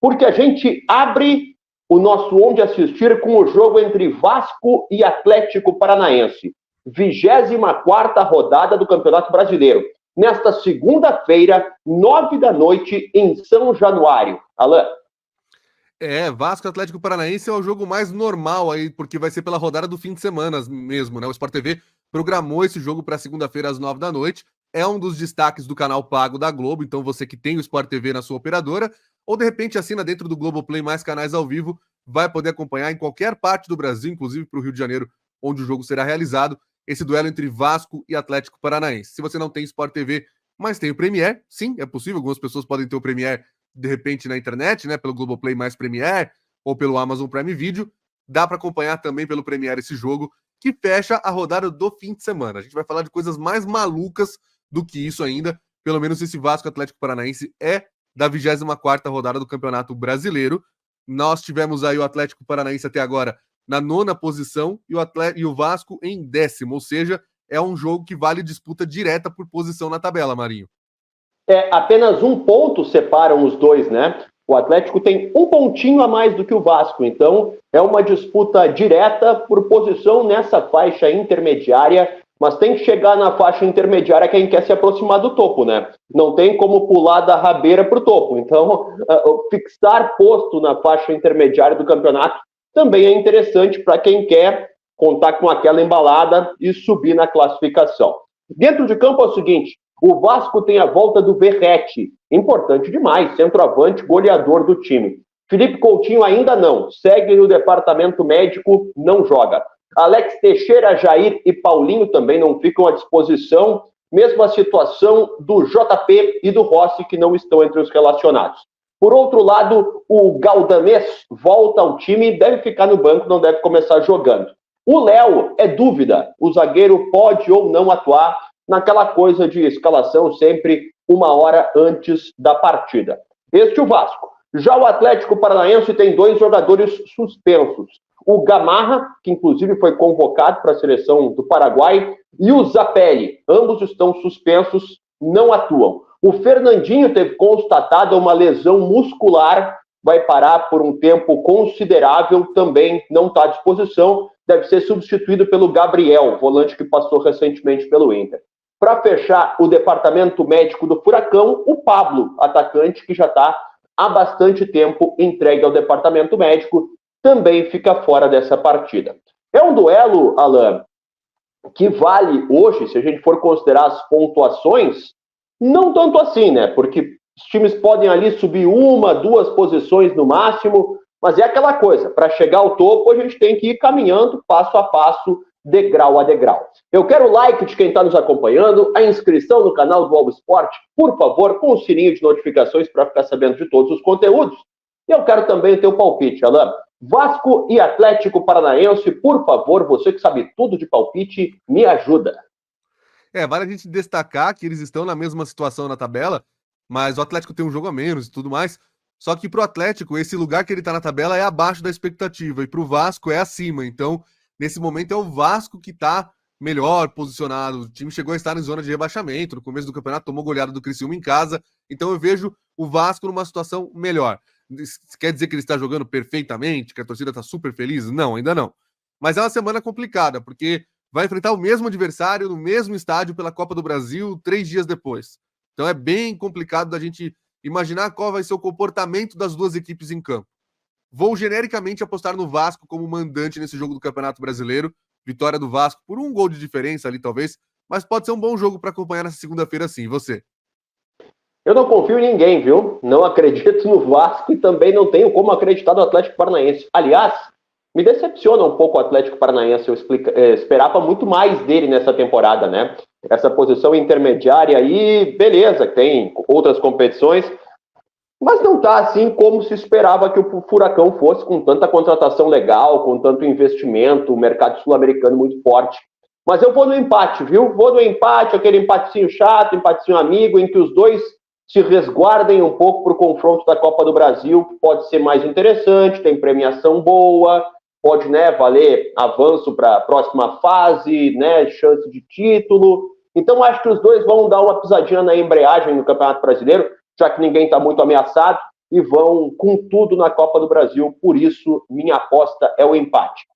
porque a gente abre o nosso Onde Assistir com o jogo entre Vasco e Atlético Paranaense. 24ª rodada do Campeonato Brasileiro. Nesta segunda-feira, 9 da noite, em São Januário. Alan. Vasco e Atlético Paranaense é o jogo mais normal aí, porque vai ser pela rodada do fim de semana mesmo, né? O Sport TV programou esse jogo para segunda-feira às 9 da noite. É um dos destaques do canal pago da Globo, então você que tem o Sport TV na sua operadora, ou de repente assina dentro do Globoplay mais canais ao vivo, vai poder acompanhar em qualquer parte do Brasil, inclusive para o Rio de Janeiro, onde o jogo será realizado, esse duelo entre Vasco e Atlético Paranaense. Se você não tem Sport TV, mas tem o Premiere, sim, é possível, algumas pessoas podem ter o Premiere de repente na internet, né, pelo Globoplay mais Premiere, ou pelo Amazon Prime Video, dá para acompanhar também pelo Premiere esse jogo, que fecha a rodada do fim de semana. A gente vai falar de coisas mais malucas do que isso ainda, pelo menos esse Vasco Atlético Paranaense é da 24ª rodada do Campeonato Brasileiro. Nós tivemos aí o Atlético Paranaense até agora na 9ª posição e o Vasco em 10º, ou seja, é um jogo que vale disputa direta por posição na tabela, Marinho. Apenas um ponto separam os dois, né? O Atlético tem um pontinho a mais do que o Vasco, então é uma disputa direta por posição nessa faixa intermediária, mas tem que chegar na faixa intermediária quem quer se aproximar do topo, né? Não tem como pular da rabeira para o topo, então fixar posto na faixa intermediária do campeonato também é interessante para quem quer contar com aquela embalada e subir na classificação. Dentro de campo é o seguinte, o Vasco tem a volta do Verratti, importante demais, centroavante, goleador do time. Felipe Coutinho ainda não, segue no departamento médico, não joga. Alex Teixeira, Jair e Paulinho também não ficam à disposição, mesma situação do JP e do Rossi, que não estão entre os relacionados. Por outro lado, o Galdamés volta ao time e deve ficar no banco, não deve começar jogando. O Léo é dúvida, o zagueiro pode ou não atuar naquela coisa de escalação sempre uma hora antes da partida. Este é o Vasco. Já o Atlético Paranaense tem 2 jogadores suspensos. O Gamarra, que inclusive foi convocado para a seleção do Paraguai, e o Zapelli. Ambos estão suspensos, não atuam. O Fernandinho teve constatada uma lesão muscular, vai parar por um tempo considerável, também não está à disposição, deve ser substituído pelo Gabriel, volante que passou recentemente pelo Inter. Para fechar o departamento médico do Furacão, o Pablo, atacante que já está há bastante tempo entregue ao departamento médico, também fica fora dessa partida. É um duelo, Alan, que vale hoje, se a gente for considerar as pontuações, não tanto assim, né? Porque os times podem ali subir 1, 2 posições no máximo, mas é aquela coisa, para chegar ao topo a gente tem que ir caminhando passo a passo, degrau a degrau. Eu quero o like de quem está nos acompanhando, a inscrição no canal do All Sport, por favor, com o sininho de notificações para ficar sabendo de todos os conteúdos. E eu quero também o teu palpite, Alan. Vasco e Atlético Paranaense, por favor, você que sabe tudo de palpite, me ajuda. Vale a gente destacar que eles estão na mesma situação na tabela, mas o Atlético tem um jogo a menos e tudo mais. Só que pro Atlético, esse lugar que ele tá na tabela é abaixo da expectativa, e pro Vasco é acima. Então, nesse momento é o Vasco que tá melhor posicionado. O time chegou a estar em zona de rebaixamento. No começo do campeonato tomou goleada do Criciúma em casa. Então eu vejo o Vasco numa situação melhor. Quer dizer que ele está jogando perfeitamente? Que a torcida está super feliz? Não, ainda não. Mas é uma semana complicada, porque vai enfrentar o mesmo adversário no mesmo estádio pela Copa do Brasil 3 dias depois. Então é bem complicado da gente imaginar qual vai ser o comportamento das duas equipes em campo. Vou genericamente apostar no Vasco como mandante nesse jogo do Campeonato Brasileiro. Vitória do Vasco por 1 gol de diferença ali, talvez. Mas pode ser um bom jogo para acompanhar nessa segunda-feira, sim. E você? Eu não confio em ninguém, viu? Não acredito no Vasco e também não tenho como acreditar no Atlético Paranaense. Aliás, me decepciona um pouco o Atlético Paranaense. Eu esperava muito mais dele nessa temporada, né? Essa posição intermediária aí, beleza, tem outras competições, mas não está assim como se esperava que o Furacão fosse, com tanta contratação legal, com tanto investimento, o mercado sul-americano muito forte. Mas eu vou no empate, viu? Vou no empate, aquele empatezinho chato, empatezinho amigo, em que os dois se resguardem um pouco para o confronto da Copa do Brasil, que pode ser mais interessante, tem premiação boa, pode, né, valer avanço para a próxima fase, né, chance de título. Então acho que os dois vão dar uma pisadinha na embreagem no Campeonato Brasileiro, já que ninguém está muito ameaçado. e vão com tudo na Copa do Brasil. Por isso, minha aposta é o empate.